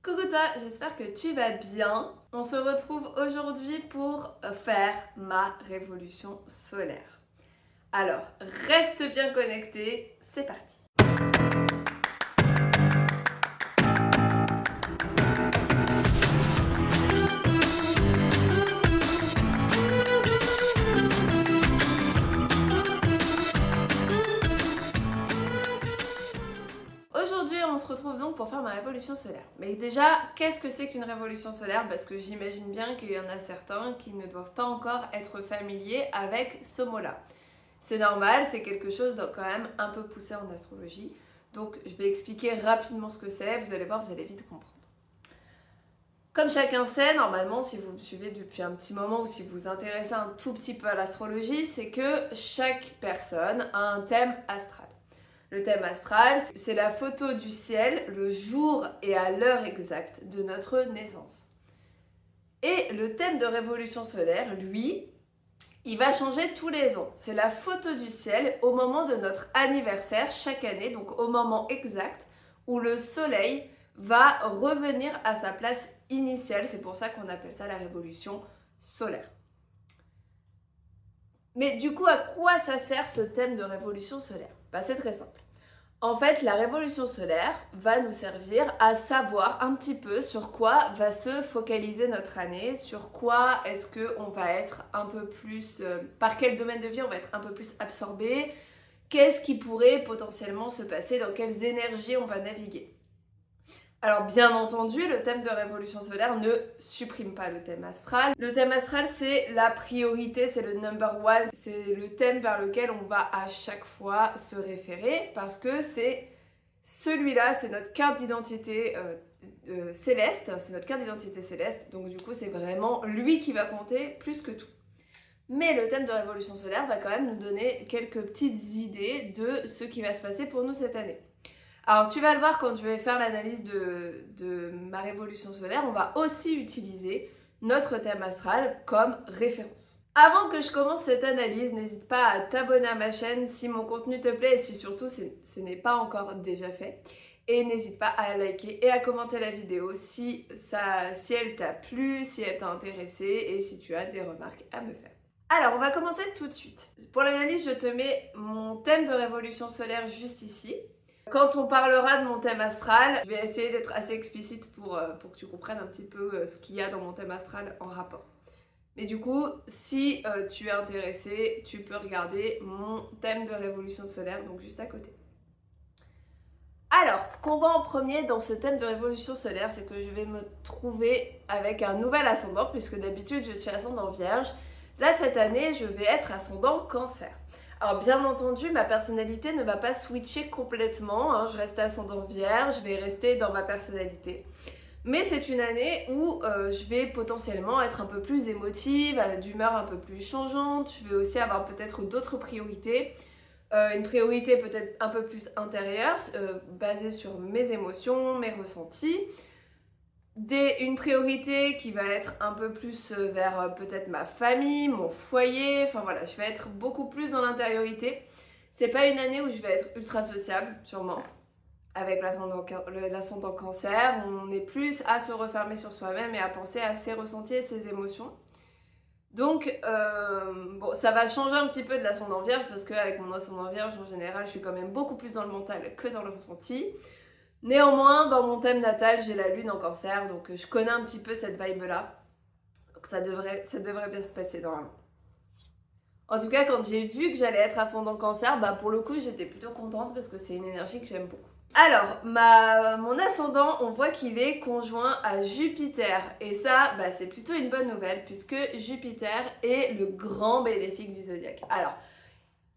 Coucou toi, j'espère que tu vas bien. On se retrouve aujourd'hui pour faire ma révolution solaire. Alors, reste bien connecté, c'est parti. Aujourd'hui, on se retrouve donc pour faire ma révolution solaire. Mais déjà, qu'est-ce que c'est qu'une révolution solaire? Parce que j'imagine bien qu'il y en a certains qui ne doivent pas encore être familiers avec ce mot-là. C'est normal, c'est quelque chose de quand même un peu poussé en astrologie. Donc je vais expliquer rapidement ce que c'est, vous allez voir, vous allez vite comprendre. Comme chacun sait, normalement, si vous me suivez depuis un petit moment ou si vous vous intéressez un tout petit peu à l'astrologie, c'est que chaque personne a un thème astral. Le thème astral, c'est la photo du ciel le jour et à l'heure exacte de notre naissance. Et le thème de révolution solaire, lui, il va changer tous les ans. C'est la photo du ciel au moment de notre anniversaire chaque année, donc au moment exact où le soleil va revenir à sa place initiale. C'est pour ça qu'on appelle ça la révolution solaire. Mais du coup, à quoi ça sert ce thème de révolution solaire? C'est très simple. En fait, la révolution solaire va nous servir à savoir un petit peu sur quoi va se focaliser notre année, sur quoi est-ce qu'on va être un peu plus, par quel domaine de vie on va être un peu plus absorbé, qu'est-ce qui pourrait potentiellement se passer, dans quelles énergies on va naviguer. Alors bien entendu, le thème de révolution solaire ne supprime pas le thème astral. Le thème astral, c'est la priorité, c'est le number one, c'est le thème vers lequel on va à chaque fois se référer parce que c'est celui-là, c'est notre carte d'identité céleste, c'est notre carte d'identité céleste, donc du coup c'est vraiment lui qui va compter plus que tout. Mais le thème de révolution solaire va quand même nous donner quelques petites idées de ce qui va se passer pour nous cette année. Alors tu vas le voir quand je vais faire l'analyse de ma révolution solaire, on va aussi utiliser notre thème astral comme référence. Avant que je commence cette analyse, n'hésite pas à t'abonner à ma chaîne si mon contenu te plaît et si surtout ce n'est pas encore déjà fait. Et n'hésite pas à liker et à commenter la vidéo si elle t'a plu, si elle t'a intéressé et si tu as des remarques à me faire. Alors, on va commencer tout de suite. Pour l'analyse, je te mets mon thème de révolution solaire juste ici. Quand on parlera de mon thème astral, je vais essayer d'être assez explicite pour que tu comprennes un petit peu ce qu'il y a dans mon thème astral en rapport. Mais du coup, si tu es intéressé, tu peux regarder mon thème de révolution solaire, donc juste à côté. Alors, ce qu'on voit en premier dans ce thème de révolution solaire, c'est que je vais me trouver avec un nouvel ascendant, puisque d'habitude je suis ascendant vierge. Là, cette année, je vais être ascendant cancer. Alors bien entendu, ma personnalité ne va pas switcher complètement, hein. Je reste ascendant vierge, je vais rester dans ma personnalité. Mais c'est une année où je vais potentiellement être un peu plus émotive, d'humeur un peu plus changeante, je vais aussi avoir peut-être d'autres priorités. Une priorité peut-être un peu plus intérieure, basée sur mes émotions, mes ressentis. Une priorité qui va être un peu plus vers peut-être ma famille, mon foyer, enfin voilà, je vais être beaucoup plus dans l'intériorité. C'est pas une année où je vais être ultra sociable, sûrement, avec l'ascendant cancer. On est plus à se refermer sur soi-même et à penser à ses ressentis et ses émotions. Donc, bon, ça va changer un petit peu de l'ascendant vierge parce qu'avec mon ascendant vierge, en général, je suis quand même beaucoup plus dans le mental que dans le ressenti. Néanmoins, dans mon thème natal, j'ai la lune en cancer, donc je connais un petit peu cette vibe-là. Donc ça devrait bien se passer normalement. En tout cas, quand j'ai vu que j'allais être ascendant cancer, pour le coup, j'étais plutôt contente parce que c'est une énergie que j'aime beaucoup. Alors, mon ascendant, on voit qu'il est conjoint à Jupiter. Et ça, c'est plutôt une bonne nouvelle puisque Jupiter est le grand bénéfique du zodiaque. Alors,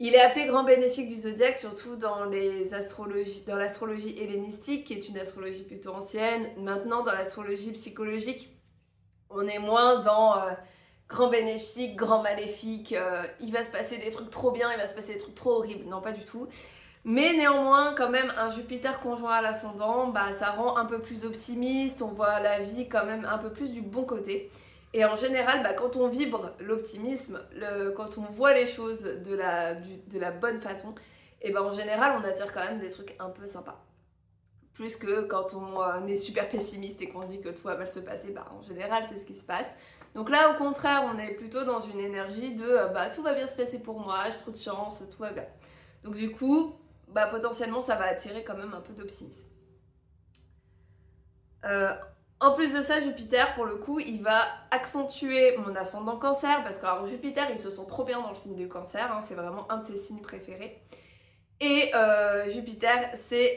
il est appelé grand bénéfique du zodiaque, surtout dans l'astrologie hellénistique, qui est une astrologie plutôt ancienne. Maintenant, dans l'astrologie psychologique, on est moins dans grand bénéfique, grand maléfique, il va se passer des trucs trop bien, il va se passer des trucs trop horribles. Non, pas du tout. Mais néanmoins, quand même, un Jupiter conjoint à l'ascendant, ça rend un peu plus optimiste, on voit la vie quand même un peu plus du bon côté. Et en général, quand on vibre l'optimisme, quand on voit les choses de la bonne façon, et en général, on attire quand même des trucs un peu sympas. plus que quand on est super pessimiste et qu'on se dit que tout va mal se passer, bah en général c'est ce qui se passe. Donc là au contraire on est plutôt dans une énergie de bah tout va bien se passer pour moi, j'ai trop de chance, tout va bien. Donc du coup, bah potentiellement ça va attirer quand même un peu d'optimisme. En plus de ça, Jupiter, pour le coup, il va accentuer mon ascendant Cancer, parce que alors, Jupiter, il se sent trop bien dans le signe du Cancer, hein, c'est vraiment un de ses signes préférés. Et Jupiter, c'est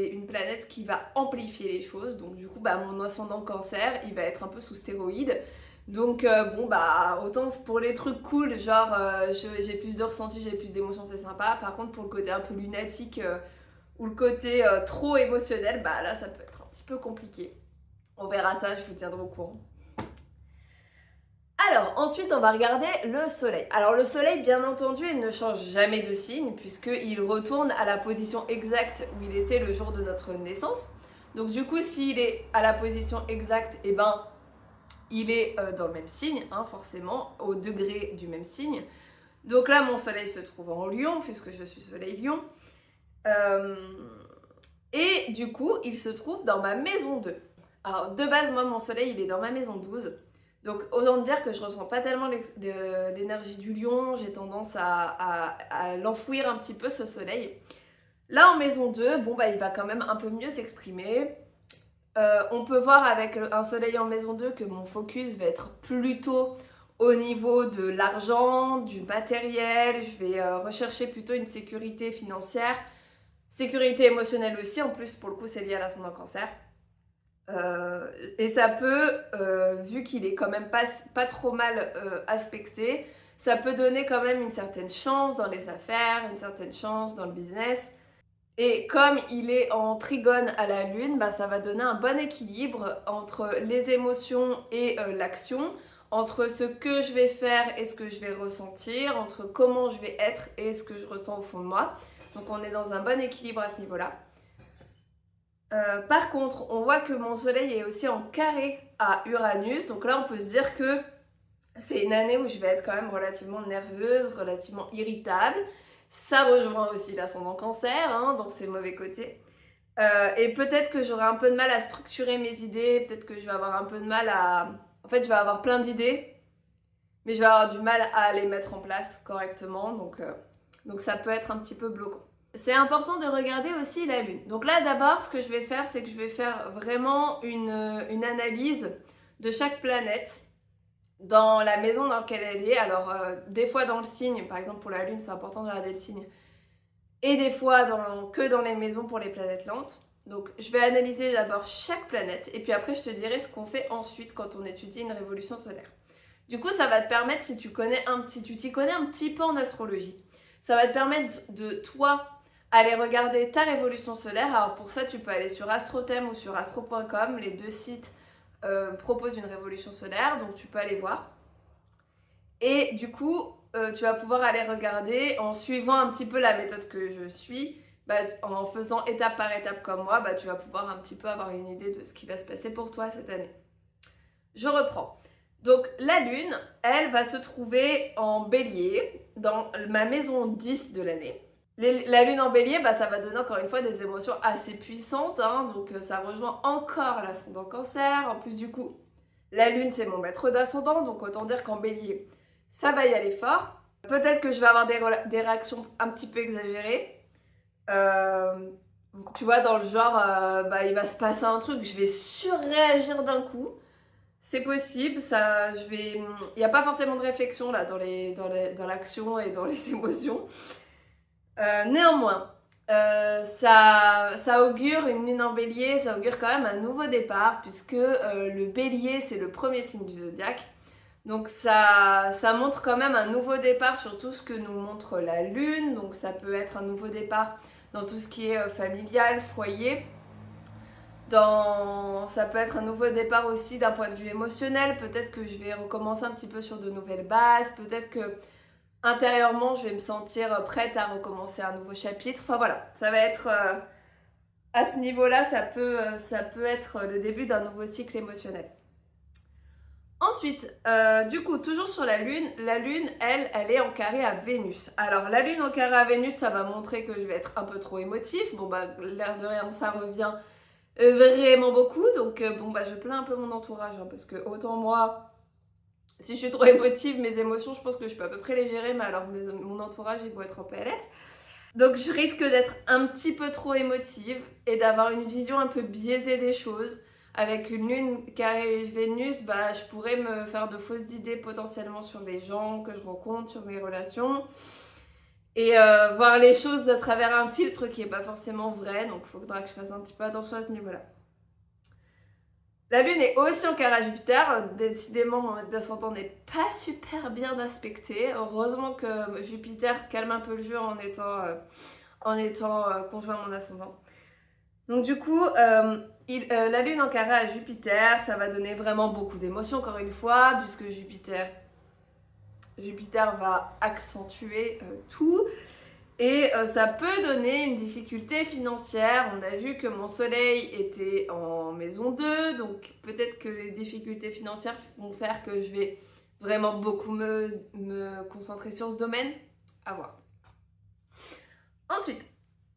une planète qui va amplifier les choses, donc du coup, bah, mon ascendant Cancer, il va être un peu sous stéroïde. Donc bon, bah autant pour les trucs cool, genre j'ai plus de ressenti, j'ai plus d'émotions, c'est sympa. Par contre, pour le côté un peu lunatique ou le côté trop émotionnel, bah là, ça peut être un petit peu compliqué. On verra ça, je vous tiendrai au courant. Alors, ensuite, on va regarder le soleil. Alors, le soleil, bien entendu, il ne change jamais de signe, puisqu'il retourne à la position exacte où il était le jour de notre naissance. Donc, du coup, s'il est à la position exacte, eh ben, il est dans le même signe, hein, forcément, au degré du même signe. Donc là, mon soleil se trouve en Lion, puisque je suis soleil Lion. Et du coup, il se trouve dans ma maison 2. Alors, de base, moi, mon soleil, il est dans ma maison 12. Donc, autant dire que je ressens pas tellement l'énergie du lion, j'ai tendance à l'enfouir un petit peu, ce soleil. Là, en maison 2, bon, bah, il va quand même un peu mieux s'exprimer. On peut voir avec un soleil en maison 2 que mon focus va être plutôt au niveau de l'argent, du matériel. Je vais rechercher plutôt une sécurité financière, sécurité émotionnelle aussi. En plus, pour le coup, c'est lié à l'ascendant Cancer. Et ça peut, vu qu'il est quand même pas trop mal aspecté, ça peut donner quand même une certaine chance dans les affaires, une certaine chance dans le business. Et comme il est en trigone à la lune, bah, ça va donner un bon équilibre entre les émotions et l'action, entre ce que je vais faire et ce que je vais ressentir, entre comment je vais être et ce que je ressens au fond de moi. Donc on est dans un bon équilibre à ce niveau-là. Par contre, on voit que mon soleil est aussi en carré à Uranus. Donc là, on peut se dire que c'est une année où je vais être quand même relativement nerveuse, relativement irritable. Ça rejoint aussi l'ascendant Cancer, hein, dans ses mauvais côtés. Et peut-être que j'aurai un peu de mal à structurer mes idées. Peut-être que je vais avoir un peu de mal à... En fait, je vais avoir plein d'idées, mais je vais avoir du mal à les mettre en place correctement. Donc ça peut être un petit peu bloquant. C'est important de regarder aussi la lune. Donc là d'abord ce que je vais faire c'est que je vais faire vraiment une analyse de chaque planète dans la maison dans laquelle elle est. Alors des fois dans le signe, par exemple pour la lune c'est important de regarder le signe, et des fois que dans les maisons pour les planètes lentes. Donc je vais analyser d'abord chaque planète et puis après je te dirai ce qu'on fait ensuite quand on étudie une révolution solaire. Du coup ça va te permettre, si tu t'y connais un petit peu en astrologie, ça va te permettre de toi aller regarder ta révolution solaire. Alors pour ça, tu peux aller sur AstroThème ou sur astro.com. Les deux sites proposent une révolution solaire, donc tu peux aller voir. Et du coup, tu vas pouvoir aller regarder en suivant un petit peu la méthode que je suis. Bah, en faisant étape par étape comme moi, bah, tu vas pouvoir un petit peu avoir une idée de ce qui va se passer pour toi cette année. Je reprends. Donc la lune, elle va se trouver en bélier dans ma maison 10 de l'année. La lune en bélier, bah, ça va donner encore une fois des émotions assez puissantes, hein, donc ça rejoint encore l'ascendant Cancer. En plus du coup, la lune c'est mon maître d'ascendant, donc autant dire qu'en bélier, ça va y aller fort. Peut-être que je vais avoir des réactions un petit peu exagérées. Tu vois, dans le genre, bah, il va se passer un truc, je vais surréagir d'un coup. C'est possible, il n'y a pas forcément de réflexion là dans l'action et dans les émotions. Néanmoins, ça augure une lune en bélier, ça augure quand même un nouveau départ, puisque le bélier c'est le premier signe du zodiaque. Donc ça montre quand même un nouveau départ sur tout ce que nous montre la lune. Donc ça peut être un nouveau départ dans tout ce qui est familial, foyer. Ça peut être un nouveau départ aussi d'un point de vue émotionnel. Peut-être que je vais recommencer un petit peu sur de nouvelles bases. Peut-être que intérieurement, je vais me sentir prête à recommencer un nouveau chapitre. Enfin voilà, ça va être... à ce niveau-là, ça peut être le début d'un nouveau cycle émotionnel. Ensuite, du coup, toujours sur la Lune, elle est en carré à Vénus. Alors, la Lune en carré à Vénus, ça va montrer que je vais être un peu trop émotif. Bon, bah, l'air de rien, ça revient vraiment beaucoup. Donc, bon, bah, je plains un peu mon entourage, hein, parce que autant moi, si je suis trop émotive, mes émotions, je pense que je peux à peu près les gérer, mais alors mon entourage, il doit être en PLS. Donc, je risque d'être un petit peu trop émotive et d'avoir une vision un peu biaisée des choses. Avec une lune carré Vénus, bah, je pourrais me faire de fausses idées potentiellement sur les gens que je rencontre, sur mes relations. Et voir les choses à travers un filtre qui n'est pas forcément vrai. Donc il faudra que je fasse un petit peu attention à ce niveau-là. La lune est aussi en carré à Jupiter. Décidément, mon descendant n'est pas super bien aspecté. Heureusement que Jupiter calme un peu le jeu en étant conjoint à mon ascendant. Donc du coup, la Lune en carré à Jupiter, ça va donner vraiment beaucoup d'émotions, encore une fois, puisque Jupiter va accentuer tout. Et ça peut donner une difficulté financière. On a vu que mon soleil était en maison 2, donc peut-être que les difficultés financières vont faire que je vais vraiment beaucoup me concentrer sur ce domaine. À voir. Ensuite,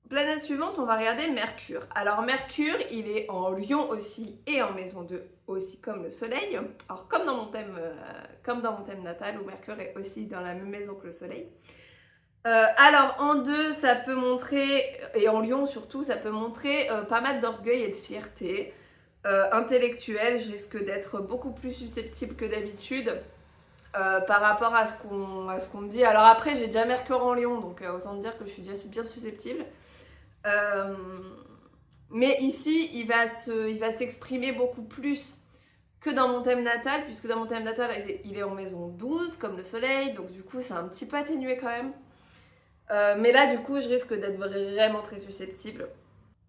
planète suivante, on va regarder Mercure. Alors Mercure, il est en Lion aussi et en maison 2 aussi comme le Soleil. Alors comme dans mon thème natal où Mercure est aussi dans la même maison que le Soleil. Alors en 2, ça peut montrer, et en Lion surtout, ça peut montrer pas mal d'orgueil et de fierté. Intellectuelle, je risque d'être beaucoup plus susceptible que d'habitude. Par rapport à ce qu'on me dit. Alors après, j'ai déjà Mercure en Lion, donc autant dire que je suis déjà bien susceptible. Mais ici, il va s'exprimer beaucoup plus que dans mon thème natal, puisque dans mon thème natal, il est en maison 12, comme le soleil, donc du coup, c'est un petit peu atténué quand même. Mais là, du coup, je risque d'être vraiment très susceptible.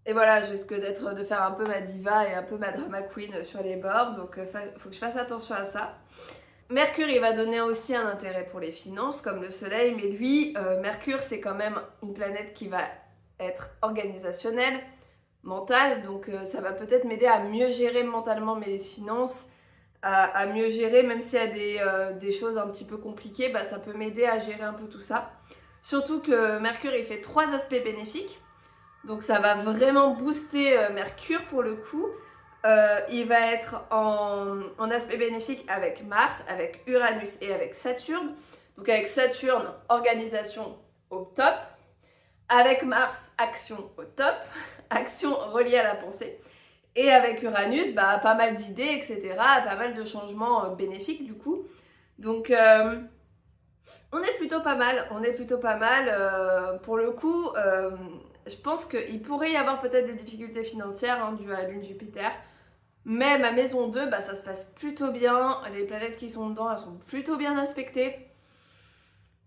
Et voilà, je risque de faire un peu ma diva et un peu ma drama queen sur les bords, donc faut que je fasse attention à ça. Mercure, il va donner aussi un intérêt pour les finances, comme le Soleil, mais lui, Mercure, c'est quand même une planète qui va être organisationnelle, mentale, donc ça va peut-être m'aider à mieux gérer mentalement mes finances, à mieux gérer, même s'il y a des choses un petit peu compliquées, bah, ça peut m'aider à gérer un peu tout ça. Surtout que Mercure, il fait 3 aspects bénéfiques, donc ça va vraiment booster Mercure pour le coup. Il va être en aspect bénéfique avec Mars, avec Uranus et avec Saturne. Donc avec Saturne, organisation au top. Avec Mars, action au top. Action reliée à la pensée. Et avec Uranus, bah, pas mal d'idées, etc. Pas mal de changements bénéfiques du coup. Donc on est plutôt pas mal. Pour le coup, je pense qu'il pourrait y avoir peut-être des difficultés financières dues à Lune Jupiter. Mais ma maison 2, bah, ça se passe plutôt bien. Les planètes qui sont dedans, elles sont plutôt bien aspectées.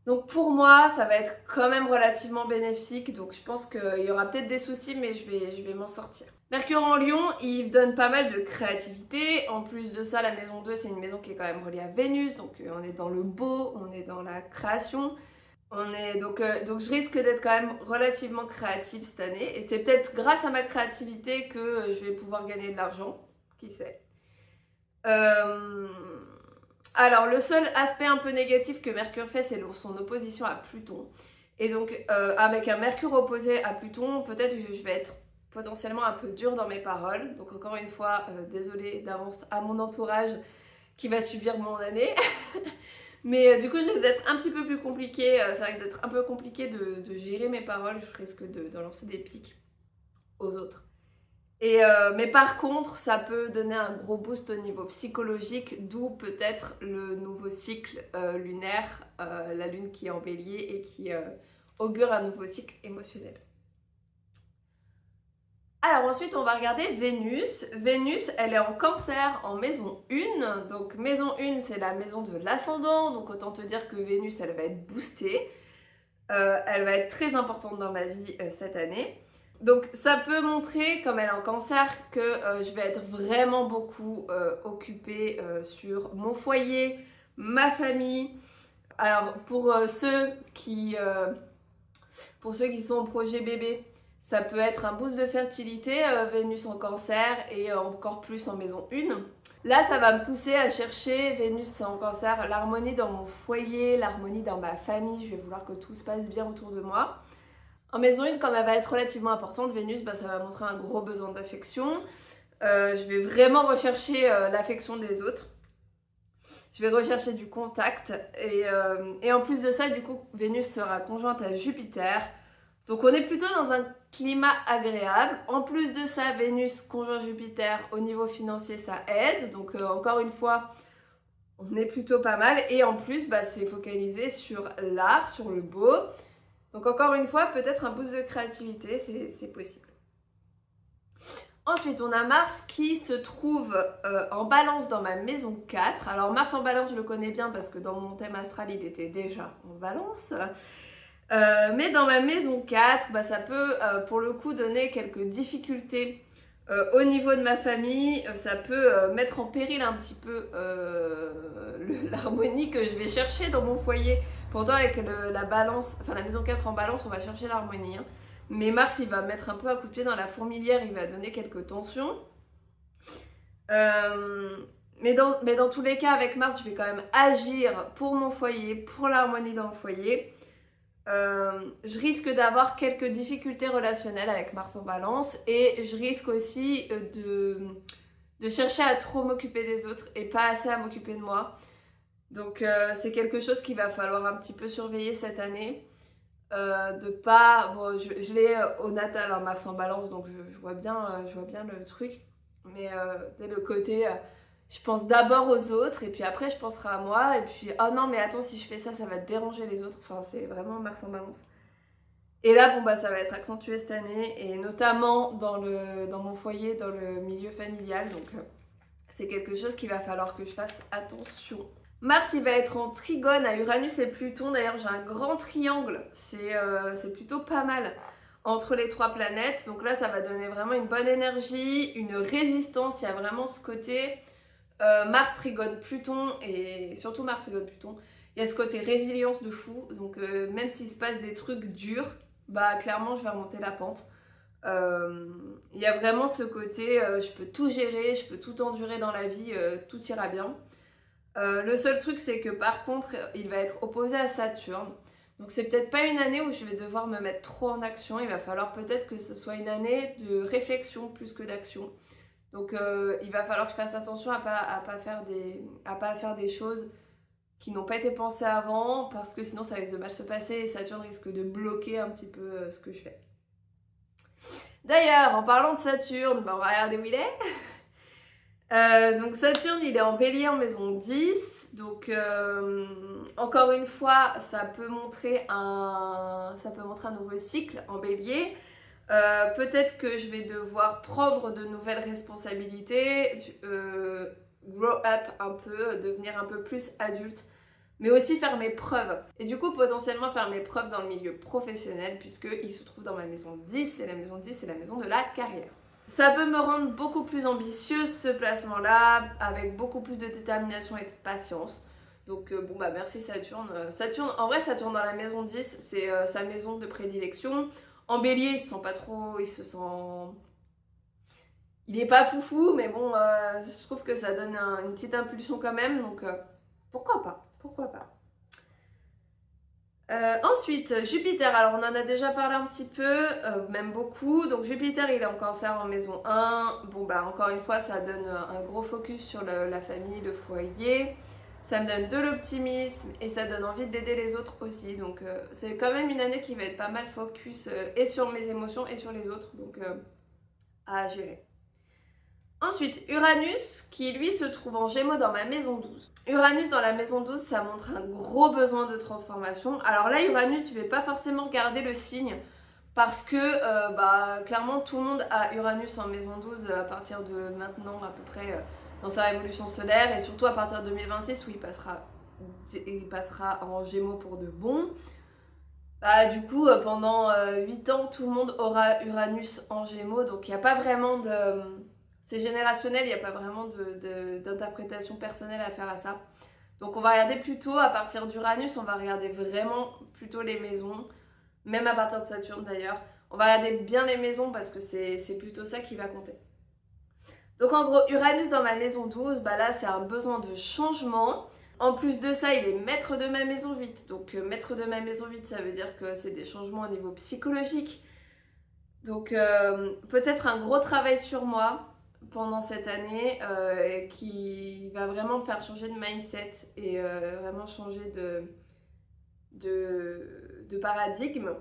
Donc pour moi, ça va être quand même relativement bénéfique. Donc je pense qu'il y aura peut-être des soucis, mais je vais m'en sortir. Mercure en Lion, il donne pas mal de créativité. En plus de ça, la maison 2, c'est une maison qui est quand même reliée à Vénus. Donc on est dans le beau, on est dans la création. Donc je risque d'être quand même relativement créative cette année. Et c'est peut-être grâce à ma créativité que je vais pouvoir gagner de l'argent. Qui sait. Alors, le seul aspect un peu négatif que Mercure fait, c'est son opposition à Pluton. Et donc, avec un Mercure opposé à Pluton, peut-être que je vais être potentiellement un peu dure dans mes paroles. Donc, encore une fois, désolée d'avance à mon entourage qui va subir mon année. Mais du coup, je risque d'être un petit peu plus compliqué. Ça risque d'être un peu compliqué de gérer mes paroles. Je risque de lancer des pics aux autres. Mais par contre, ça peut donner un gros boost au niveau psychologique, d'où peut-être le nouveau cycle lunaire, la lune qui est en bélier et qui augure un nouveau cycle émotionnel. Alors ensuite, on va regarder Vénus. Vénus, elle est en Cancer, en maison 1. Donc maison 1, c'est la maison de l'ascendant. Donc autant te dire que Vénus, elle va être boostée. Elle va être très importante dans ma vie cette année. Donc ça peut montrer, comme elle est en Cancer, que je vais être vraiment beaucoup occupée sur mon foyer, ma famille. Alors pour ceux qui sont au projet bébé, Ça peut être un boost de fertilité, Vénus en cancer et encore plus en maison 1. Là, ça va me pousser à chercher, Vénus en cancer, l'harmonie dans mon foyer, l'harmonie dans ma famille. Je vais vouloir que tout se passe bien autour de moi. En maison 1, comme elle va être relativement importante, Vénus, ça va montrer un gros besoin d'affection. Je vais vraiment rechercher l'affection des autres. Je vais rechercher du contact. Et en plus de ça, du coup, Vénus sera conjointe à Jupiter. Donc on est plutôt dans un climat agréable. En plus de ça, Vénus conjoint Jupiter au niveau financier, ça aide. Donc encore une fois, on est plutôt pas mal. Et en plus, c'est focalisé sur l'art, sur le beau. Donc encore une fois, peut-être un boost de créativité, c'est possible. Ensuite, on a Mars qui se trouve en balance dans ma maison 4. Alors Mars en balance, je le connais bien parce que dans mon thème astral, il était déjà en balance. Mais dans ma maison 4, ça peut pour le coup donner quelques difficultés au niveau de ma famille. Ça peut mettre en péril un petit peu l'harmonie que je vais chercher dans mon foyer. Pourtant avec la balance, enfin la maison 4 en balance, on va chercher l'harmonie. Hein. Mais Mars, il va mettre un peu un coup de pied dans la fourmilière, il va donner quelques tensions. Mais dans tous les cas, avec Mars, je vais quand même agir pour mon foyer, pour l'harmonie dans le foyer. Je risque d'avoir quelques difficultés relationnelles avec Mars en balance et je risque aussi de chercher à trop m'occuper des autres et pas assez à m'occuper de moi. Donc c'est quelque chose qu'il va falloir un petit peu surveiller cette année. De pas... Bon, je l'ai au natal, hein, Mars en balance, donc je vois bien le truc. Mais dès le côté... je pense d'abord aux autres et puis après je penserai à moi et puis oh non mais attends, si je fais ça, ça va déranger les autres. Enfin c'est vraiment Mars en balance. Et là ça va être accentué cette année et notamment dans mon foyer, dans le milieu familial. Donc c'est quelque chose qu'il va falloir que je fasse attention. Mars il va être en trigone à Uranus et Pluton. D'ailleurs j'ai un grand triangle, c'est plutôt pas mal entre les 3 planètes. Donc là ça va donner vraiment une bonne énergie, une résistance. Il y a vraiment ce côté... Mars trigone Pluton et surtout Mars trigone Pluton, il y a ce côté résilience de fou, donc même s'il se passe des trucs durs, clairement je vais remonter la pente. Il y a vraiment ce côté je peux tout gérer, je peux tout endurer dans la vie, tout ira bien. Le seul truc c'est que par contre il va être opposé à Saturne, donc c'est peut-être pas une année où je vais devoir me mettre trop en action, il va falloir peut-être que ce soit une année de réflexion plus que d'action. Donc il va falloir que je fasse attention à pas faire des choses qui n'ont pas été pensées avant, parce que sinon ça risque de mal se passer et Saturne risque de bloquer un petit peu ce que je fais. D'ailleurs, en parlant de Saturne, on va regarder où il est. Donc Saturne, il est en Bélier en maison 10. Donc encore une fois, ça peut montrer un nouveau cycle en Bélier. Peut-être que je vais devoir prendre de nouvelles responsabilités, grow up un peu, devenir un peu plus adulte, mais aussi faire mes preuves. Et du coup, potentiellement faire mes preuves dans le milieu professionnel, puisqu'il se trouve dans ma maison 10, et la maison 10, c'est la maison de la carrière. Ça peut me rendre beaucoup plus ambitieuse, ce placement-là, avec beaucoup plus de détermination et de patience. Donc merci Saturne. En vrai, Saturne dans la maison 10, c'est sa maison de prédilection. En Bélier, il se sent pas trop, il est pas foufou, mais bon, je trouve que ça donne une petite impulsion quand même, donc pourquoi pas. Ensuite, Jupiter, alors on en a déjà parlé un petit peu, même beaucoup. Donc Jupiter, il est en cancer en maison 1. Encore une fois, ça donne un gros focus sur la famille, le foyer. Ça me donne de l'optimisme et ça donne envie d'aider les autres aussi. Donc c'est quand même une année qui va être pas mal focus et sur mes émotions et sur les autres. Donc à gérer. Ensuite, Uranus qui lui se trouve en Gémeaux dans ma maison 12. Uranus dans la maison 12, ça montre un gros besoin de transformation. Alors là, Uranus, je vais pas forcément regarder le signe parce que clairement tout le monde a Uranus en maison 12 à partir de maintenant à peu près dans sa révolution solaire et surtout à partir de 2026 où il passera en Gémeaux pour de bon. Du coup, pendant 8 ans, tout le monde aura Uranus en Gémeaux, donc il n'y a pas vraiment de... C'est générationnel, il n'y a pas vraiment d'interprétation personnelle à faire à ça. Donc on va regarder plutôt à partir d'Uranus, on va regarder vraiment plutôt les maisons, même à partir de Saturne d'ailleurs. On va regarder bien les maisons parce que c'est plutôt ça qui va compter. Donc en gros, Uranus dans ma maison 12, bah là c'est un besoin de changement. En plus de ça, il est maître de ma maison 8. Donc maître de ma maison 8, ça veut dire que c'est des changements au niveau psychologique. Donc peut-être un gros travail sur moi pendant cette année qui va vraiment me faire changer de mindset et vraiment changer de paradigme.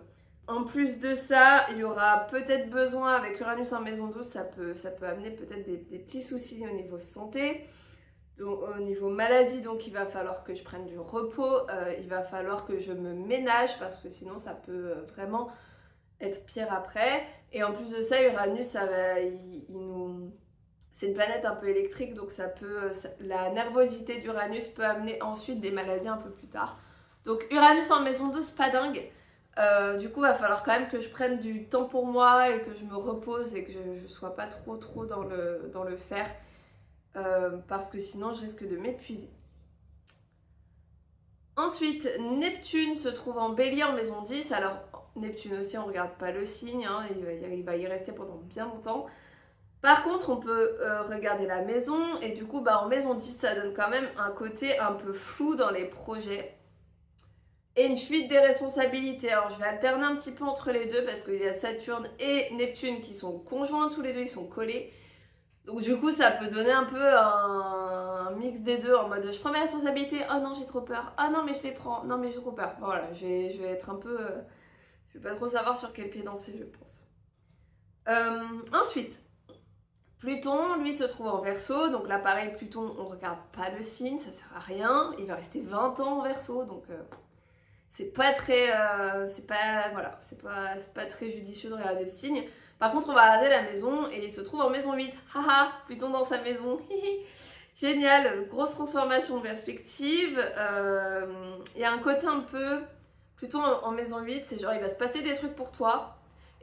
En plus de ça, il y aura peut-être besoin, avec Uranus en maison 12, ça peut amener peut-être des petits soucis au niveau santé, donc, au niveau maladie, donc il va falloir que je prenne du repos, il va falloir que je me ménage parce que sinon ça peut vraiment être pire après. Et en plus de ça, Uranus, c'est une planète un peu électrique, donc la nervosité d'Uranus peut amener ensuite des maladies un peu plus tard. Donc Uranus en maison 12, pas dingue. Du coup, il va falloir quand même que je prenne du temps pour moi et que je me repose et que je sois pas trop dans le faire parce que sinon je risque de m'épuiser. Ensuite, Neptune se trouve en Bélier en maison 10. Alors, Neptune aussi, on ne regarde pas le signe, hein, il va y rester pendant bien longtemps. Par contre, on peut regarder la maison et du coup, en maison 10, ça donne quand même un côté un peu flou dans les projets et une fuite des responsabilités. Alors, je vais alterner un petit peu entre les deux parce qu'il y a Saturne et Neptune qui sont conjoints, tous les deux, ils sont collés. Donc du coup, ça peut donner un peu un mix des deux en mode je prends mes responsabilités, oh non j'ai trop peur, oh non mais je les prends, non mais j'ai trop peur. Voilà, je vais être un peu... je vais pas trop savoir sur quel pied danser je pense. Ensuite, Pluton, lui, se trouve en Verseau. Donc là pareil, Pluton, on regarde pas le signe, ça sert à rien. Il va rester 20 ans en Verseau, donc c'est pas très... c'est pas très judicieux de regarder le signe. Par contre, on va regarder la maison et il se trouve en maison 8. Haha, Pluton dans sa maison. Génial, grosse transformation de perspective. Il y a un côté un peu... Pluton en maison 8, c'est genre il va se passer des trucs pour toi.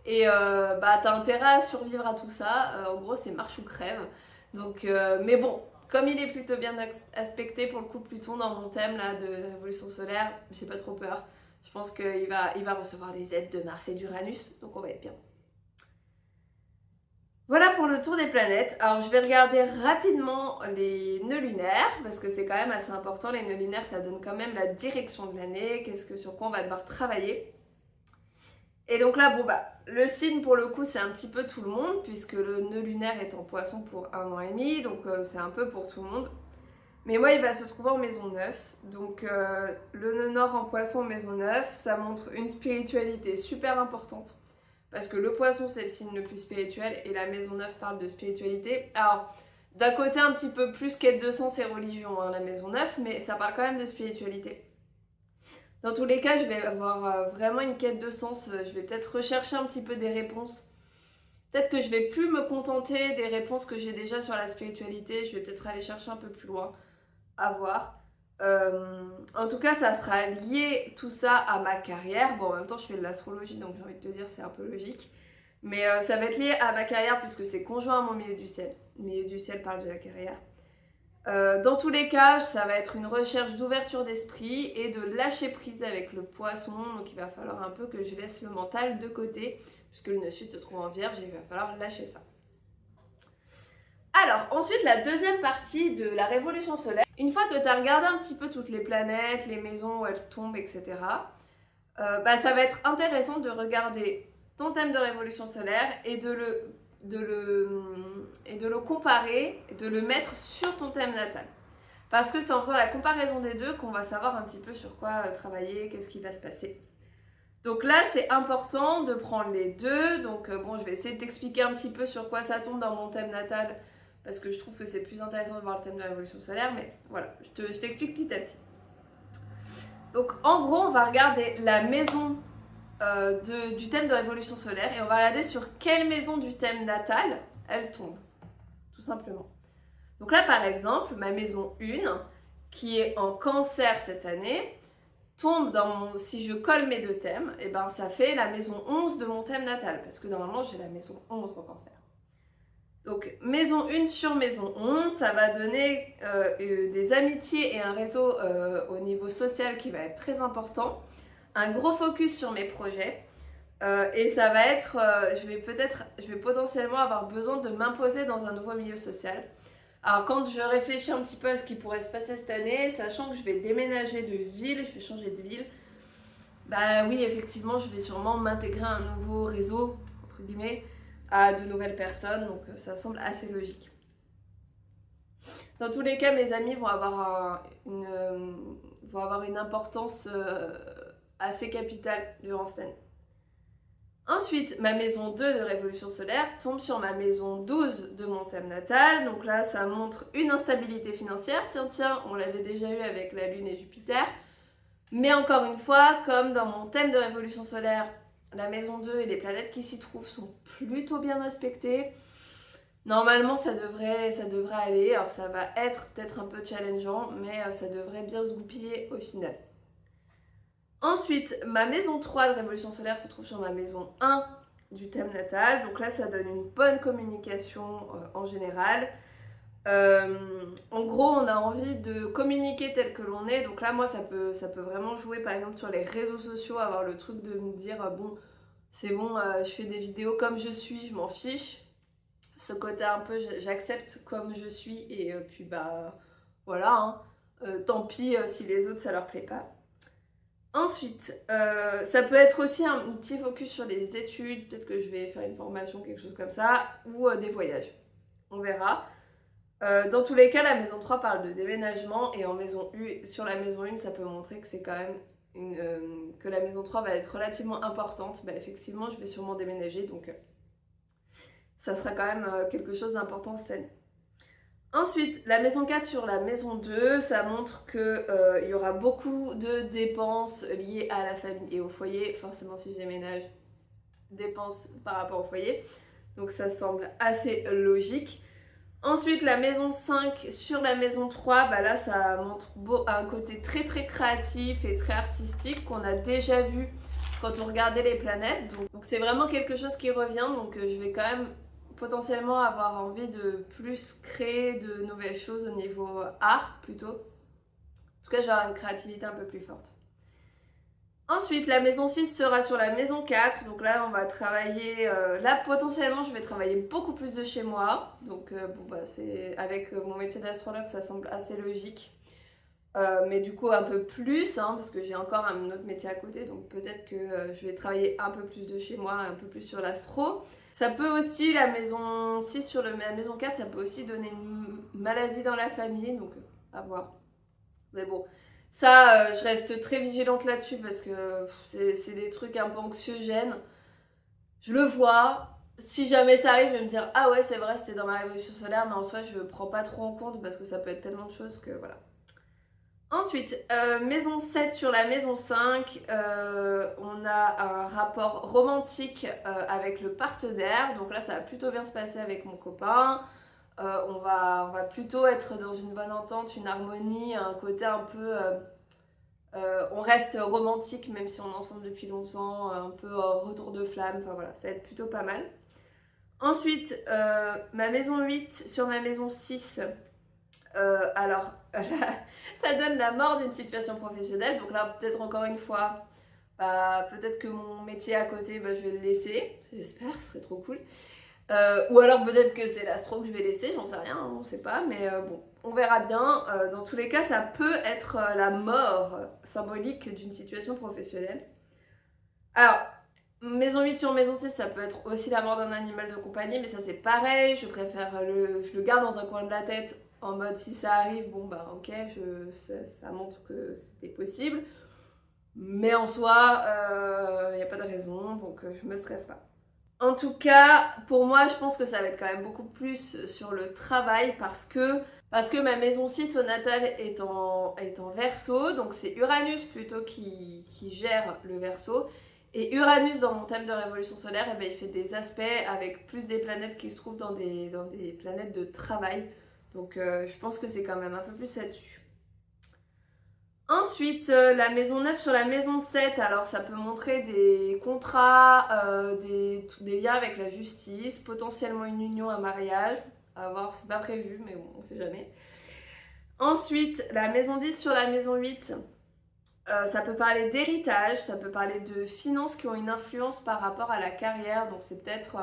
Et t'as intérêt à survivre à tout ça. En gros, c'est marche ou crève. Donc, mais bon, comme il est plutôt bien aspecté pour le coup Pluton dans mon thème là, de révolution solaire, j'ai pas trop peur. Je pense qu'il va recevoir les aides de Mars et d'Uranus, donc on va être bien. Voilà pour le tour des planètes. Alors je vais regarder rapidement les nœuds lunaires parce que c'est quand même assez important. Les nœuds lunaires, ça donne quand même la direction de l'année, sur quoi on va devoir travailler. Et donc là, le signe pour le coup, c'est un petit peu tout le monde puisque le nœud lunaire est en Poisson pour 1 an et demi, donc c'est un peu pour tout le monde. Mais moi, il va se trouver en maison 9. Donc le nœud nord en Poisson en maison 9, ça montre une spiritualité super importante. Parce que le Poisson, c'est le signe le plus spirituel et la maison 9 parle de spiritualité. Alors, d'un côté, un petit peu plus quête de sens et religion, hein, la maison 9, mais ça parle quand même de spiritualité. Dans tous les cas, je vais avoir vraiment une quête de sens. Je vais peut-être rechercher un petit peu des réponses. Peut-être que je vais plus me contenter des réponses que j'ai déjà sur la spiritualité. Je vais peut-être aller chercher un peu plus loin. À voir. En tout cas, ça sera lié tout ça à ma carrière. Bon, en même temps, je fais de l'astrologie, donc j'ai envie de te dire, c'est un peu logique. Mais ça va être lié à ma carrière puisque c'est conjoint à mon milieu du ciel. Le milieu du ciel parle de la carrière. Dans tous les cas, ça va être une recherche d'ouverture d'esprit et de lâcher prise avec le Poisson. Donc il va falloir un peu que je laisse le mental de côté puisque le nœud sud se trouve en Vierge et il va falloir lâcher ça. Alors, ensuite, la deuxième partie de la révolution solaire. Une fois que tu as regardé un petit peu toutes les planètes, les maisons où elles tombent, etc., ça va être intéressant de regarder ton thème de révolution solaire et de le comparer, de le mettre sur ton thème natal. Parce que c'est en faisant la comparaison des deux qu'on va savoir un petit peu sur quoi travailler, qu'est-ce qui va se passer. Donc là, c'est important de prendre les deux. Donc je vais essayer de t'expliquer un petit peu sur quoi ça tombe dans mon thème natal parce que je trouve que c'est plus intéressant de voir le thème de la révolution solaire, mais voilà, je t'explique petit à petit. Donc en gros, on va regarder la maison du thème de révolution solaire et on va regarder sur quelle maison du thème natal elle tombe, tout simplement. Donc là, par exemple, ma maison 1, qui est en Cancer cette année, tombe si je colle mes deux thèmes, et ça fait la maison 11 de mon thème natal, parce que normalement j'ai la maison 11 en Cancer. Donc maison 1 sur maison 11, ça va donner des amitiés et un réseau au niveau social qui va être très important, un gros focus sur mes projets, Et ça va être, je vais potentiellement avoir besoin de m'imposer dans un nouveau milieu social. Alors quand je réfléchis un petit peu à ce qui pourrait se passer cette année, sachant que je vais déménager de ville, je vais changer de ville, bah oui, effectivement, je vais sûrement m'intégrer à un nouveau réseau, entre guillemets, à de nouvelles personnes, donc ça semble assez logique. Dans tous les cas, mes amis vont avoir une importance assez capitale durant cette année. Ensuite, ma maison 2 de Révolution solaire tombe sur ma maison 12 de mon thème natal. Donc là, ça montre une instabilité financière. Tiens, on l'avait déjà eu avec la Lune et Jupiter. Mais encore une fois, comme dans mon thème de Révolution solaire, la maison 2 et les planètes qui s'y trouvent sont plutôt bien respectées. Normalement, ça devrait aller. Alors ça va être peut-être un peu challengeant, mais ça devrait bien se goupiller au final. Ensuite, ma maison 3 de Révolution solaire se trouve sur ma maison 1 du thème natal. Donc là, ça donne une bonne communication en général. En gros, on a envie de communiquer tel que l'on est. Donc là, moi, ça peut vraiment jouer, par exemple, sur les réseaux sociaux, avoir le truc de me dire, bon, c'est bon, je fais des vidéos comme je suis, je m'en fiche. Ce côté un peu, j'accepte comme je suis et puis bah, voilà, hein. Tant pis si les autres, ça leur plaît pas. Ensuite, ça peut être aussi un petit focus sur les études, peut-être que je vais faire une formation, quelque chose comme ça, ou des voyages. On verra. Dans tous les cas, la maison 3 parle de déménagement et sur la maison 1, ça peut montrer que c'est quand même que la maison 3 va être relativement importante. Bah, effectivement, je vais sûrement déménager, donc ça sera quand même quelque chose d'important cette année. Ensuite, la maison 4 sur la maison 2, ça montre qu'il y aura beaucoup de dépenses liées à la famille et au foyer. Forcément, si je déménage, dépenses par rapport au foyer. Donc ça semble assez logique. Ensuite, la maison 5 sur la maison 3, bah là, ça montre un côté très très créatif et très artistique qu'on a déjà vu quand on regardait les planètes. Donc c'est vraiment quelque chose qui revient. Donc je vais quand même potentiellement avoir envie de plus créer de nouvelles choses au niveau art plutôt. En tout cas, je vais avoir une créativité un peu plus forte. Ensuite, la maison 6 sera sur la maison 4. Donc là, on va travailler... là, potentiellement, je vais travailler beaucoup plus de chez moi. Donc, bon, bah, avec mon métier d'astrologue, ça semble assez logique. Mais du coup, un peu plus, hein, parce que j'ai encore un autre métier à côté. Donc, peut-être que je vais travailler un peu plus de chez moi, un peu plus sur l'astro. Ça peut aussi, la maison 6 sur la maison 4, ça peut aussi donner une maladie dans la famille. Donc, à voir. Mais bon... Ça, je reste très vigilante là-dessus parce que c'est des trucs un peu anxiogènes. Je le vois. Si jamais ça arrive, je vais me dire ah ouais, c'est vrai, c'était dans ma révolution solaire, mais en soi, je prends pas trop en compte parce que ça peut être tellement de choses que voilà. Ensuite, maison 7 sur la maison 5, on a un rapport romantique avec le partenaire. Donc là, ça va plutôt bien se passer avec mon copain. On va plutôt être dans une bonne entente, une harmonie, un côté un peu... on reste romantique même si on est ensemble depuis longtemps, un peu retour de flamme, enfin voilà, ça va être plutôt pas mal. Ensuite, ma maison 8 sur ma maison 6, alors là, ça donne la mort d'une situation professionnelle, donc là peut-être encore une fois, peut-être que mon métier à côté, je vais le laisser, j'espère, ce serait trop cool. Ou alors peut-être que c'est l'astro que je vais laisser, j'en sais rien, on sait pas, mais bon, on verra bien. Dans tous les cas, ça peut être la mort symbolique d'une situation professionnelle. Alors, maison 8 sur maison 6, ça peut être aussi la mort d'un animal de compagnie, mais ça c'est pareil, je le garde dans un coin de la tête en mode si ça arrive, bon bah ok, ça montre que c'était possible. Mais en soi, il n'y a pas de raison, donc je me stresse pas. En tout cas, pour moi, je pense que ça va être quand même beaucoup plus sur le travail parce que ma maison 6 au natal est en Verseau, donc c'est Uranus plutôt qui gère le Verseau. Et Uranus, dans mon thème de révolution solaire, eh ben, il fait des aspects avec plus des planètes qui se trouvent dans des planètes de travail. Donc je pense que c'est quand même un peu plus là-dessus. Ensuite, la maison 9 sur la maison 7, alors ça peut montrer des contrats, des liens avec la justice, potentiellement une union, un mariage, à voir, c'est pas prévu, mais bon, on sait jamais. Ensuite, la maison 10 sur la maison 8, Ça peut parler d'héritage, ça peut parler de finances qui ont une influence par rapport à la carrière. Donc c'est peut-être,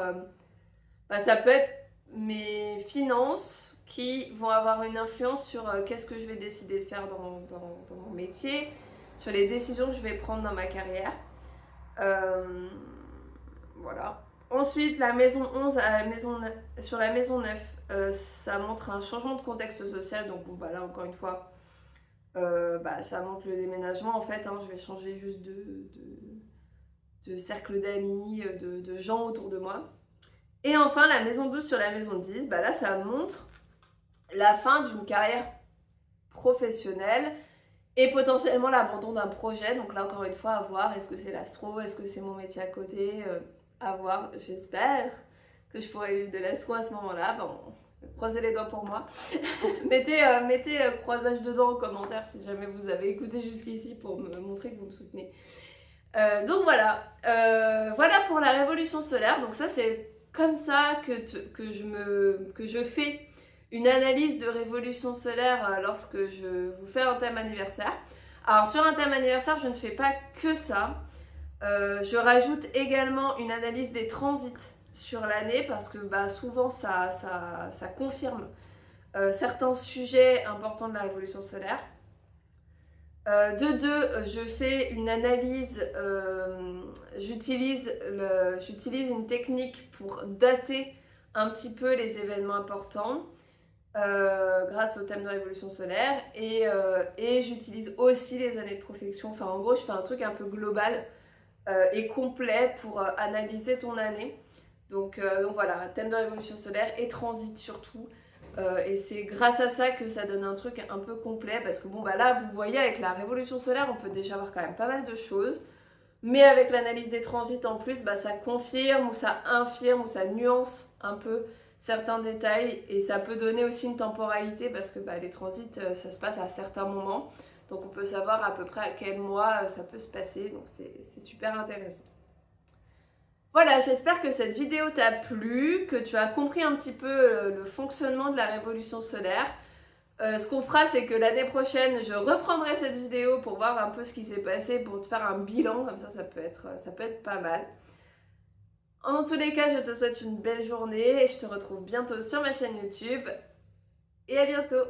ça peut être mes finances qui vont avoir une influence sur qu'est-ce que je vais décider de faire dans mon métier, sur les décisions que je vais prendre dans ma carrière. Voilà. Ensuite, la maison 11 à la maison 9, sur la maison 9, ça montre un changement de contexte social. Donc bon, là encore une fois, ça montre le déménagement en fait. Je vais changer juste de cercle d'amis, de gens autour de moi. Et enfin, la maison 12 sur la maison 10, là ça montre la fin d'une carrière professionnelle et potentiellement l'abandon d'un projet. Donc là encore une fois, à voir, est-ce que c'est l'astro, est-ce que c'est mon métier à côté, à voir. J'espère que je pourrai vivre de l'astro à ce moment-là. Bon, croisez les doigts pour moi. mettez croisage dedans en commentaire si jamais vous avez écouté jusqu'ici pour me montrer que vous me soutenez. Donc voilà, voilà pour la révolution solaire. Donc ça c'est comme ça que je fais une analyse de révolution solaire lorsque je vous fais un thème anniversaire. Alors sur un thème anniversaire, je ne fais pas que ça. Je rajoute également une analyse des transits sur l'année parce que souvent ça confirme certains sujets importants de la révolution solaire. De deux, je fais une analyse, j'utilise une technique pour dater un petit peu les événements importants grâce au thème de révolution solaire et j'utilise aussi les années de profection. Enfin en gros je fais un truc un peu global et complet pour analyser ton année. Donc voilà, thème de révolution solaire et transit surtout. Et c'est grâce à ça que ça donne un truc un peu complet parce que là vous voyez avec la révolution solaire on peut déjà voir quand même pas mal de choses, mais avec l'analyse des transits en plus ça confirme ou ça infirme ou ça nuance un peu certains détails et ça peut donner aussi une temporalité parce que les transits ça se passe à certains moments, donc on peut savoir à peu près à quel mois ça peut se passer, donc c'est super intéressant. Voilà, j'espère que cette vidéo t'a plu, que tu as compris un petit peu le fonctionnement de la révolution solaire. Ce qu'on fera, c'est que l'année prochaine, je reprendrai cette vidéo pour voir un peu ce qui s'est passé, pour te faire un bilan, comme ça peut être pas mal. En tous les cas, je te souhaite une belle journée et je te retrouve bientôt sur ma chaîne YouTube. Et à bientôt!